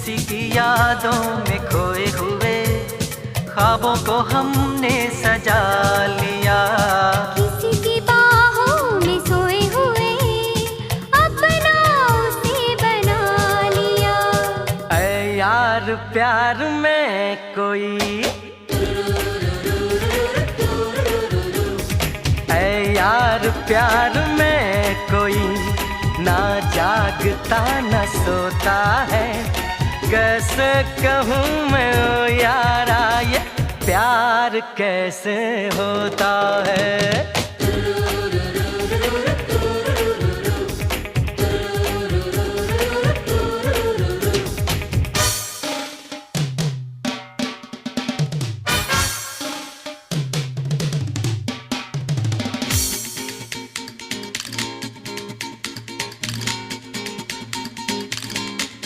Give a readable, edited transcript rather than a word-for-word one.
किसी की यादों में खोए हुए ख्वाबों को हमने सजा लिया। किसी की बाहों में सोए हुए अपना उसे बना लिया। ऐ यार प्यार में कोई, ऐ यार प्यार में कोई ना जागता न सोता है। कैसे कहूँ मैं ओ यारा ये प्यार कैसे होता है।